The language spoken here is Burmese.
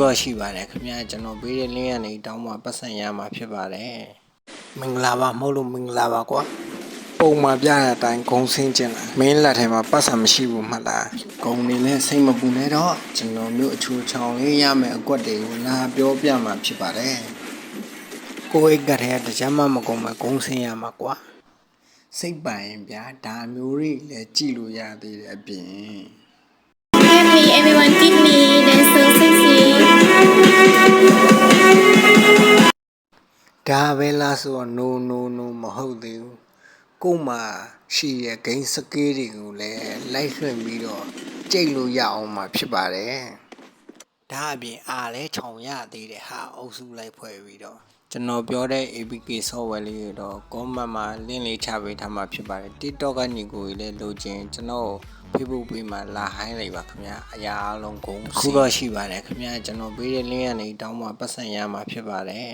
တော့ရှိပါတယ်ခင်ဗျာကျွန်တော်ပေးတဲ့လင်းကနေတောင်းမှပတ်စံရမှာဖြစ်ပါတယ်မင်္ဂလာပါမဟုတ်လို့မင်္ဂလာပါကွာပုံမှန်ပြတဲ့အတိုင်းဂုံဆင်းကျင်လာမင်းလက်ထဲမှာပတ်စံမရှိဘူးမှတ်လားဂုံနေလဲစိတ်မပူနဲ့တော့ကျွန်တော်မျိုးအချိုးချောင်းလေးရမယ်အကွက်တွေကိုလာပြောပြမှာဖြစ်ပါတယ်ကိုယ်အိတ်ကတည်းကတကြမ်းမကုံမဲ့ဂုံဆင်းရမှာကွာစိတ်ပိုင်ဗျာဒါမျိုးတွေလည်းကြည့်လို့ရသေးတယ်အပြင် Happy everyone give me that's so sexy ဒါပဲလားဆိုတော့ no မဟုတ်သေးဘူးကို့မှာရှိတဲ့ဂိမ်းစကေးတွေကိုလည်းလိုက်လွှင့်ပြီးတော့ကြိတ်လို့ရအောင်မှာဖြစ်ပါတယ်ဒါအပြင်အားလဲခြောင်ရသေးတယ်ဟာအုပ်စုလိုက်ဖွဲ့ပြီးတော့ကျွန်တော်ပြောတဲ့ APK software လေးတွေတော့ comment မှာ link လေးချပေးထားမှာဖြစ်ပါတယ် TikTok ကညီကိုကြီးလည်းလိုချင်ကျွန်တော် Facebook ပေးမှာလာဟိုင်းလိုက်ပါခင်ဗျာအရာအလုံးကုန်ခုတော့ရှိပါတယ်ခင်ဗျာကျွန်တော်ပေးတဲ့ link ကနေတောင်းမှပတ်စံရမှာဖြစ်ပါတယ်